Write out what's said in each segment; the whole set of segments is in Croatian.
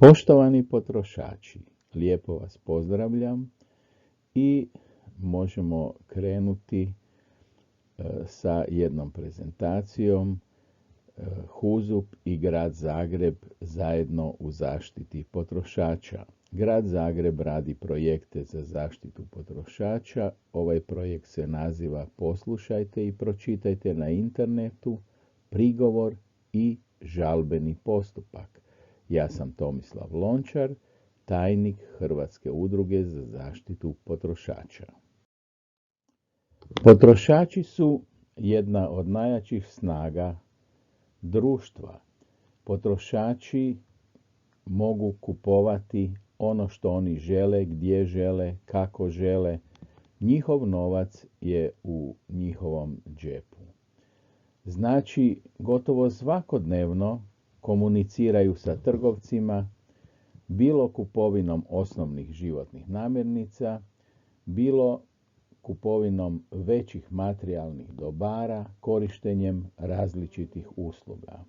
Poštovani potrošači, lijepo vas pozdravljam i možemo krenuti sa jednom prezentacijom HUZUP i Grad Zagreb zajedno u zaštiti potrošača. Grad Zagreb radi projekte za zaštitu potrošača. Ovaj projekt se naziva Poslušajte i pročitajte na internetu, prigovor i žalbeni postupak. Ja sam Tomislav Lončar, tajnik Hrvatske udruge za zaštitu potrošača. Potrošači su jedna od najjačih snaga društva. Potrošači mogu kupovati ono što oni žele, gdje žele, kako žele. Njihov novac je u njihovom džepu. Znači, gotovo svakodnevno komuniciraju sa trgovcima, bilo kupovinom osnovnih životnih namirnica, bilo kupovinom većih materijalnih dobara, korištenjem različitih usluga.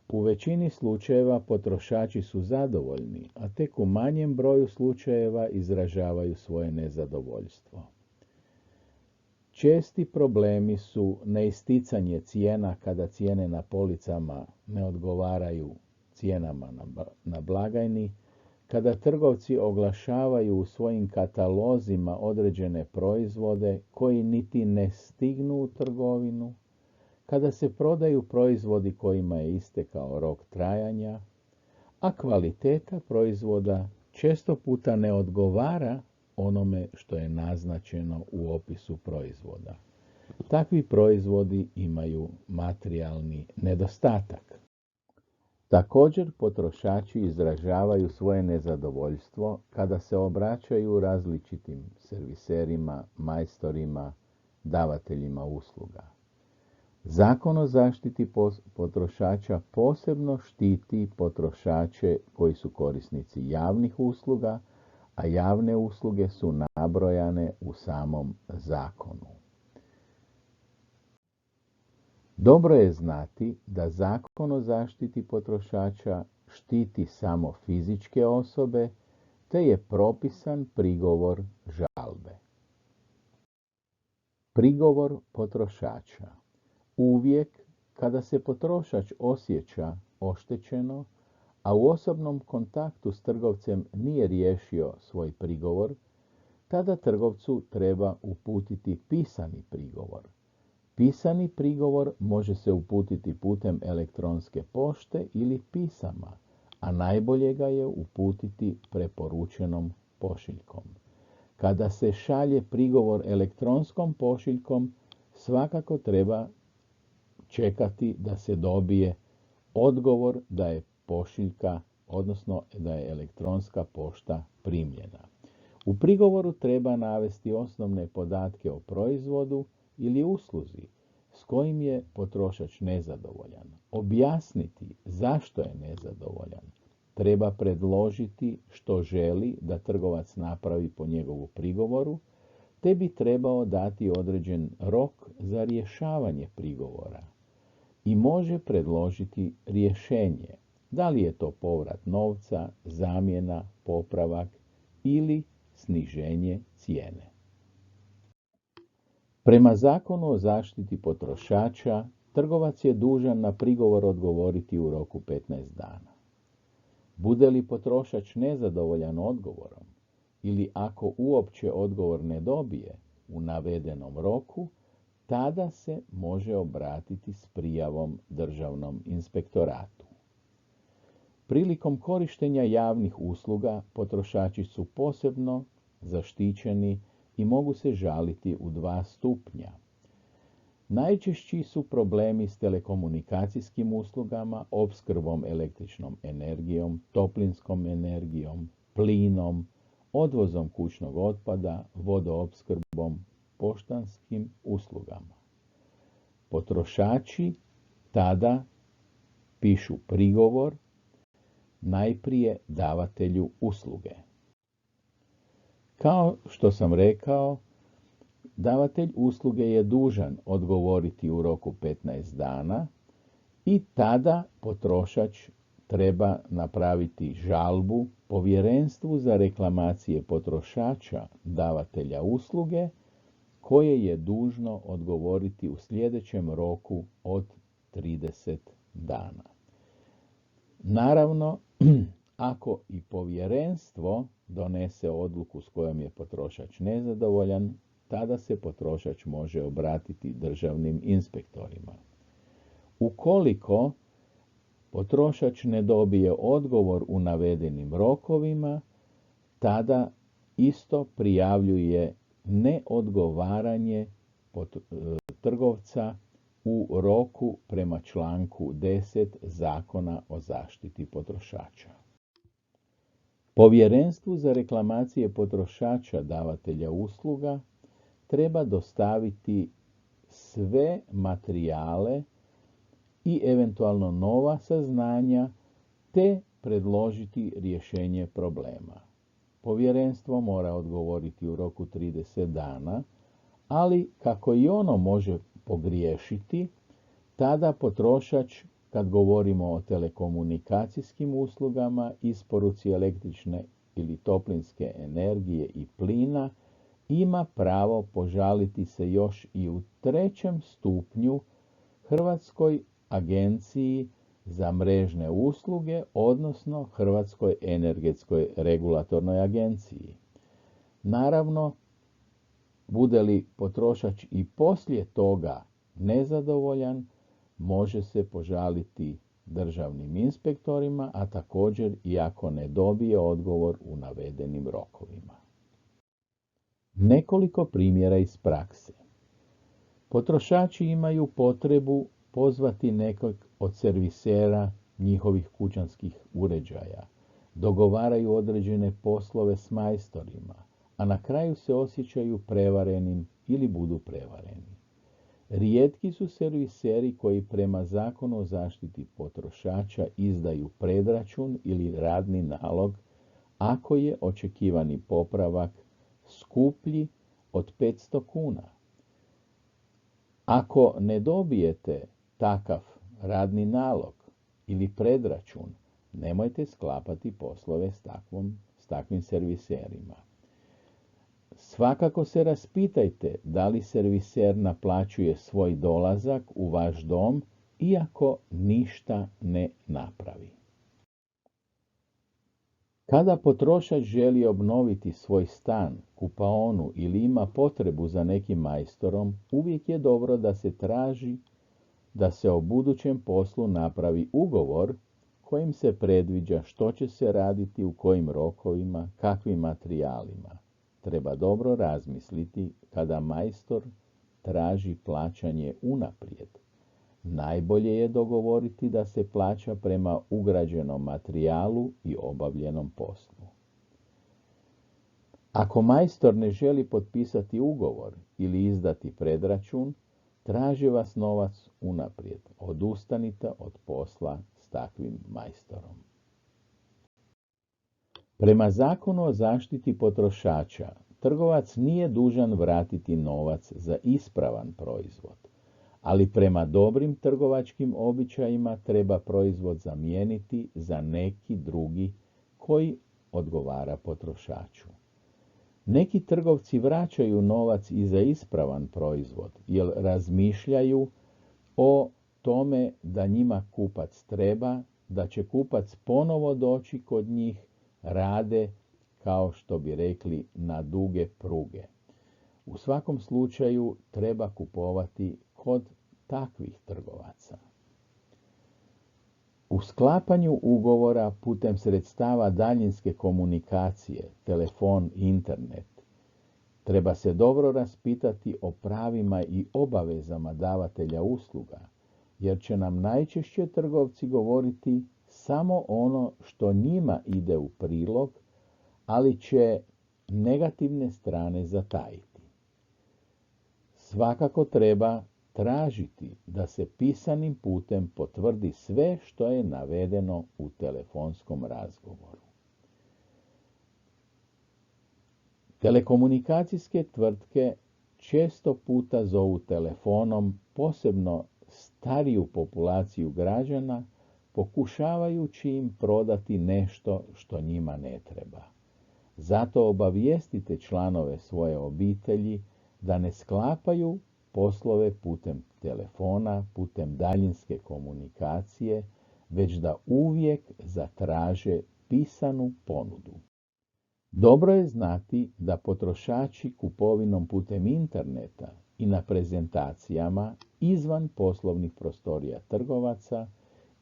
U većini slučajeva potrošači su zadovoljni, a tek u manjem broju slučajeva izražavaju svoje nezadovoljstvo. Česti problemi su neisticanje cijena kada cijene na policama ne odgovaraju cijenama na blagajni, kada trgovci oglašavaju u svojim katalozima određene proizvode koji niti ne stignu u trgovinu, kada se prodaju proizvodi kojima je istekao rok trajanja, a kvaliteta proizvoda često puta ne odgovara onome što je naznačeno u opisu proizvoda. Takvi proizvodi imaju materijalni nedostatak. Također potrošači izražavaju svoje nezadovoljstvo kada se obraćaju različitim serviserima, majstorima, davateljima usluga. Zakon o zaštiti potrošača posebno štiti potrošače koji su korisnici javnih usluga, a javne usluge su nabrojane u samom zakonu. Dobro je znati da Zakon o zaštiti potrošača štiti samo fizičke osobe, te je propisan prigovor žalbe. Prigovor potrošača. Uvijek kada se potrošač osjeća oštećeno, a u osobnom kontaktu s trgovcem nije riješio svoj prigovor, tada trgovcu treba uputiti pisani prigovor. Pisani prigovor može se uputiti putem elektronske pošte ili pisama, a najbolje ga je uputiti preporučenom pošiljkom. Kada se šalje prigovor elektronskom pošiljkom, svakako treba čekati da se dobije odgovor da je pošiljka, odnosno da je elektronska pošta primljena. U prigovoru treba navesti osnovne podatke o proizvodu ili usluzi s kojim je potrošač nezadovoljan. Objasniti zašto je nezadovoljan. Treba predložiti što želi da trgovac napravi po njegovu prigovoru, te bi trebao dati određen rok za rješavanje prigovora. I može predložiti rješenje. Da li je to povrat novca, zamjena, popravak ili sniženje cijene. Prema Zakonu o zaštiti potrošača, trgovac je dužan na prigovor odgovoriti u roku 15 dana. Bude li potrošač nezadovoljan odgovorom ili ako uopće odgovor ne dobije u navedenom roku, tada se može obratiti s prijavom Državnom inspektoratu. Prilikom korištenja javnih usluga potrošači su posebno zaštićeni i mogu se žaliti u 2 stupnja. Najčešći su problemi s telekomunikacijskim uslugama, opskrbom električnom energijom, toplinskom energijom, plinom, odvozom kućnog otpada, vodoopskrbom, poštanskim uslugama. Potrošači tada pišu prigovor najprije davatelju usluge. Kao što sam rekao, davatelj usluge je dužan odgovoriti u roku 15 dana i tada potrošač treba napraviti žalbu Povjerenstvu za reklamacije potrošača davatelja usluge, koje je dužno odgovoriti u sljedećem roku od 30 dana. Naravno, ako i povjerenstvo donese odluku s kojom je potrošač nezadovoljan, tada se potrošač može obratiti državnim inspektorima. Ukoliko potrošač ne dobije odgovor u navedenim rokovima, tada isto prijavljuje neodgovaranje trgovca u roku prema članku 10 Zakona o zaštiti potrošača. Povjerenstvu za reklamacije potrošača davatelja usluga treba dostaviti sve materijale i eventualno nova saznanja te predložiti rješenje problema. Povjerenstvo mora odgovoriti u roku 30 dana, ali kako i ono može pogriješiti, tada potrošač, kad govorimo o telekomunikacijskim uslugama, isporuci električne ili toplinske energije i plina, ima pravo požaliti se još i u 3. stupnju Hrvatskoj agenciji za mrežne usluge, odnosno Hrvatskoj energetskoj regulatornoj agenciji. Naravno, bude li potrošač i poslije toga nezadovoljan, može se požaliti državnim inspektorima, a također i ako ne dobije odgovor u navedenim rokovima. Nekoliko primjera iz prakse. Potrošači imaju potrebu pozvati nekog od servisera njihovih kućanskih uređaja, dogovaraju određene poslove s majstorima, a na kraju se osjećaju prevarenim ili budu prevareni. Rijetki su serviseri koji prema Zakonu o zaštiti potrošača izdaju predračun ili radni nalog ako je očekivani popravak skuplji od 500 kuna. Ako ne dobijete takav radni nalog ili predračun, nemojte sklapati poslove s takvim serviserima. Svakako se raspitajte da li serviser naplaćuje svoj dolazak u vaš dom, iako ništa ne napravi. Kada potrošač želi obnoviti svoj stan, kupaonu ili ima potrebu za nekim majstorom, uvijek je dobro da se traži da se o budućem poslu napravi ugovor kojim se predviđa što će se raditi, u kojim rokovima, kakvim materijalima. Treba dobro razmisliti kada majstor traži plaćanje unaprijed. Najbolje je dogovoriti da se plaća prema ugrađenom materijalu i obavljenom poslu. Ako majstor ne želi potpisati ugovor ili izdati predračun, traži vas novac unaprijed. Odustanite od posla s takvim majstorom. Prema Zakonu o zaštiti potrošača, trgovac nije dužan vratiti novac za ispravan proizvod, ali prema dobrim trgovačkim običajima treba proizvod zamijeniti za neki drugi koji odgovara potrošaču. Neki trgovci vraćaju novac i za ispravan proizvod, jer razmišljaju o tome da njima kupac treba, da će kupac ponovo doći kod njih, rade, kao što bi rekli, na duge pruge. U svakom slučaju treba kupovati kod takvih trgovaca. U sklapanju ugovora putem sredstava daljinske komunikacije, telefon, internet, treba se dobro raspitati o pravima i obavezama davatelja usluga, jer će nam najčešće trgovci govoriti samo ono što njima ide u prilog, ali će negativne strane zatajiti. Svakako treba tražiti da se pisanim putem potvrdi sve što je navedeno u telefonskom razgovoru. Telekomunikacijske tvrtke često puta zovu telefonom posebno stariju populaciju građana pokušavajući im prodati nešto što njima ne treba. Zato obavijestite članove svoje obitelji da ne sklapaju poslove putem telefona, putem daljinske komunikacije, već da uvijek zatraže pisanu ponudu. Dobro je znati da potrošači kupovinom putem interneta i na prezentacijama izvan poslovnih prostorija trgovaca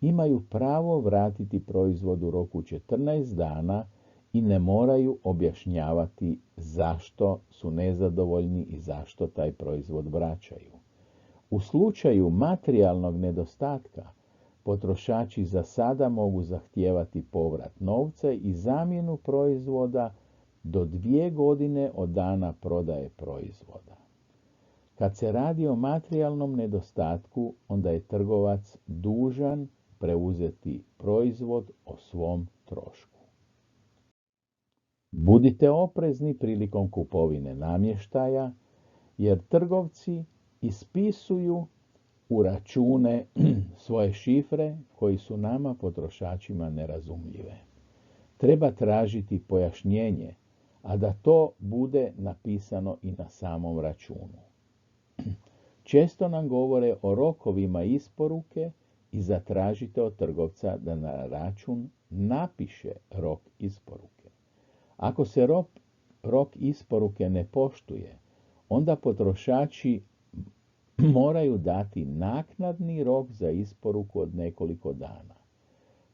imaju pravo vratiti proizvod u roku 14 dana i ne moraju objašnjavati zašto su nezadovoljni i zašto taj proizvod vraćaju. U slučaju materijalnog nedostatka, potrošači za sada mogu zahtijevati povrat novca i zamjenu proizvoda do 2 godine od dana prodaje proizvoda. Kad se radi o materijalnom nedostatku, onda je trgovac dužan preuzeti proizvod o svom trošku. Budite oprezni prilikom kupovine namještaja, jer trgovci ispisuju u račune svoje šifre koji su nama potrošačima nerazumljive. Treba tražiti pojašnjenje, a da to bude napisano i na samom računu. Često nam govore o rokovima isporuke i zatražite od trgovca da na račun napiše rok isporuke. Ako se rok isporuke ne poštuje, onda potrošači moraju dati naknadni rok za isporuku od nekoliko dana.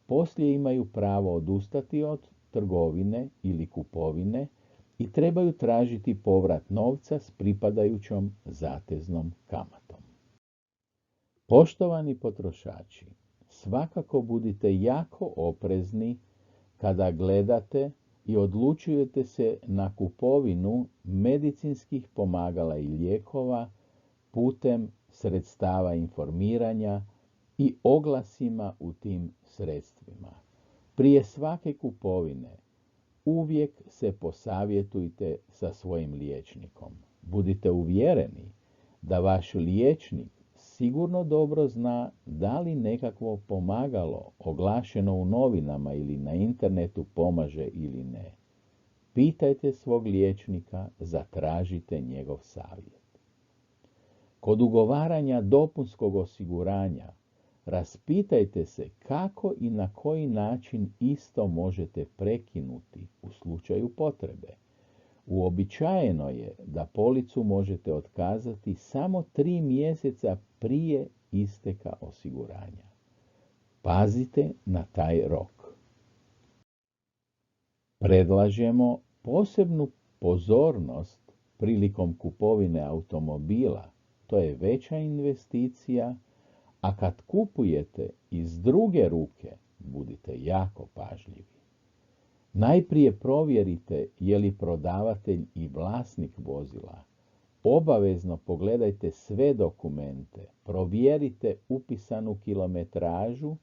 Poslije imaju pravo odustati od trgovine ili kupovine i trebaju tražiti povrat novca s pripadajućom zateznom kamatom. Poštovani potrošači, svakako budite jako oprezni kada gledate i odlučujete se na kupovinu medicinskih pomagala i lijekova putem sredstava informiranja i oglasima u tim sredstvima. Prije svake kupovine uvijek se posavjetujte sa svojim liječnikom. Budite uvjereni da vaš liječnik sigurno dobro zna da li nekakvo pomagalo oglašeno u novinama ili na internetu pomaže ili ne. Pitajte svog liječnika, zatražite njegov savjet. Kod ugovaranja dopunskog osiguranja raspitajte se kako i na koji način isto možete prekinuti u slučaju potrebe. Uobičajeno je da policu možete otkazati samo 3 mjeseca prije isteka osiguranja. Pazite na taj rok. Predlažemo posebnu pozornost prilikom kupovine automobila. To je veća investicija, a kad kupujete iz druge ruke, budite jako pažljivi. Najprije provjerite je li prodavatelj i vlasnik vozila. Obavezno pogledajte sve dokumente, provjerite upisanu kilometražu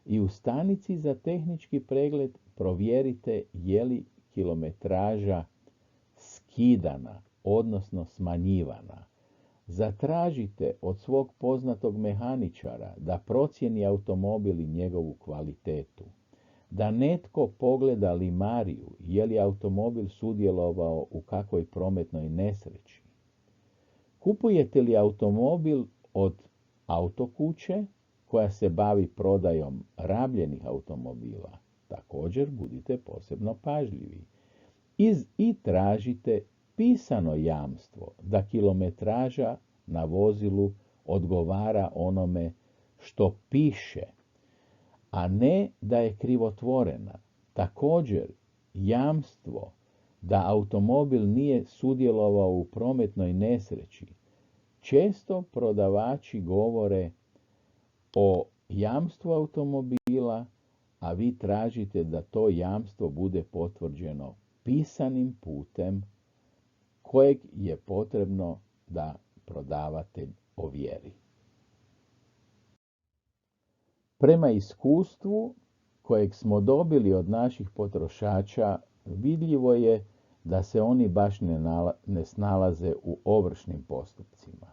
i u stanici za tehnički pregled provjerite je li kilometraža skidana, odnosno smanjivana. Zatražite od svog poznatog mehaničara da procijeni automobil i njegovu kvalitetu. Da netko pogleda limariju, je li automobil sudjelovao u kakvoj prometnoj nesreći. Kupujete li automobil od autokuće koja se bavi prodajom rabljenih automobila, također budite posebno pažljivi. I tražite pisano jamstvo da kilometraža na vozilu odgovara onome što piše, a ne da je krivotvorena. Također, jamstvo da automobil nije sudjelovao u prometnoj nesreći. Često prodavači govore o jamstvu automobila, a vi tražite da to jamstvo bude potvrđeno pisanim putem kojeg je potrebno da prodavatelj ovjeri. Prema iskustvu kojeg smo dobili od naših potrošača, vidljivo je da se oni baš ne snalaze u ovršnim postupcima.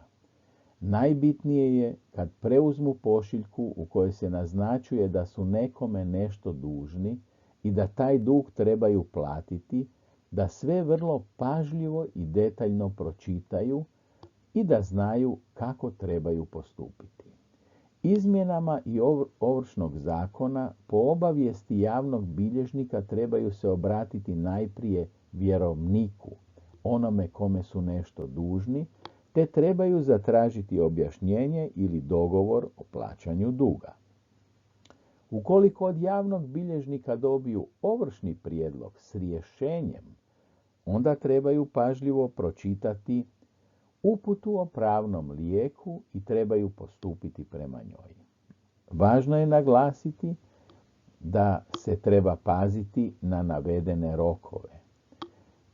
Najbitnije je kad preuzmu pošiljku u kojoj se naznačuje da su nekome nešto dužni i da taj dug trebaju platiti, da sve vrlo pažljivo i detaljno pročitaju i da znaju kako trebaju postupiti. Izmjenama i ovršnog zakona po obavijesti javnog bilježnika trebaju se obratiti najprije vjerovniku, onome kome su nešto dužni, te trebaju zatražiti objašnjenje ili dogovor o plaćanju duga. Ukoliko od javnog bilježnika dobiju ovršni prijedlog s rješenjem, onda trebaju pažljivo pročitati uputu o pravnom lijeku i trebaju postupiti prema njoj. Važno je naglasiti da se treba paziti na navedene rokove.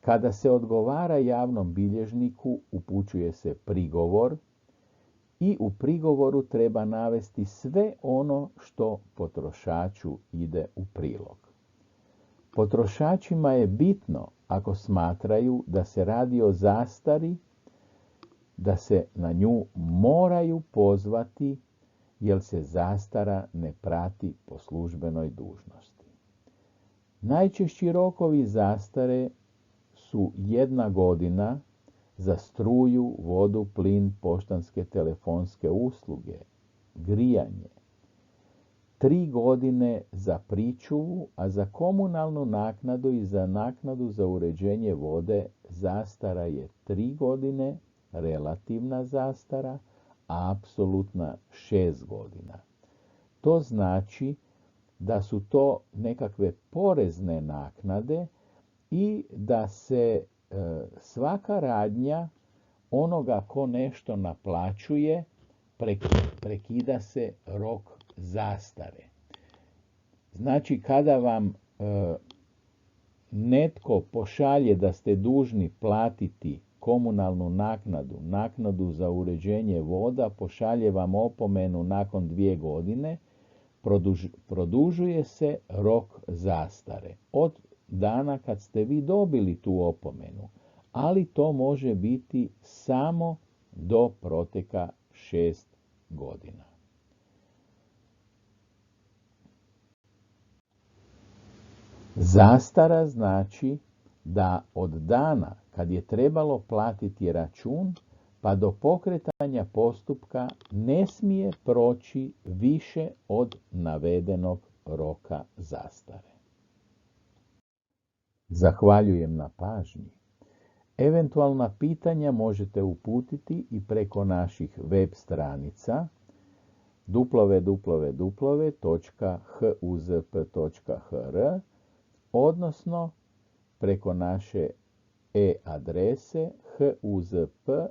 Kada se odgovara javnom bilježniku, upućuje se prigovor i u prigovoru treba navesti sve ono što potrošaču ide u prilog. Potrošačima je bitno, ako smatraju da se radi o zastari, da se na nju moraju pozvati jer se zastara ne prati po službenoj dužnosti. Najčešći rokovi zastare su 1 godina za struju, vodu, plin, poštanske telefonske usluge, grijanje, 3 godine za pričuvu, a za komunalnu naknadu i za naknadu za uređenje vode zastara je 3 godine, relativna zastara, a apsolutna 6 godina. To znači da su to nekakve porezne naknade i da se svaka radnja onoga ko nešto naplaćuje prekida se rok zastare. Znači kada vam netko pošalje da ste dužni platiti komunalnu naknadu, naknadu za uređenje voda, pošalje vam opomenu nakon 2 godine, produžuje se rok zastare od dana kad ste vi dobili tu opomenu, ali to može biti samo do proteka 6 godina. Zastara znači da od dana kad je trebalo platiti račun pa do pokretanja postupka ne smije proći više od navedenog roka zastare. Zahvaljujem na pažnji. Eventualna pitanja možete uputiti i preko naših web stranica www.huzp.hr, odnosno preko naše e-adrese huzp@zg.t-com.hr.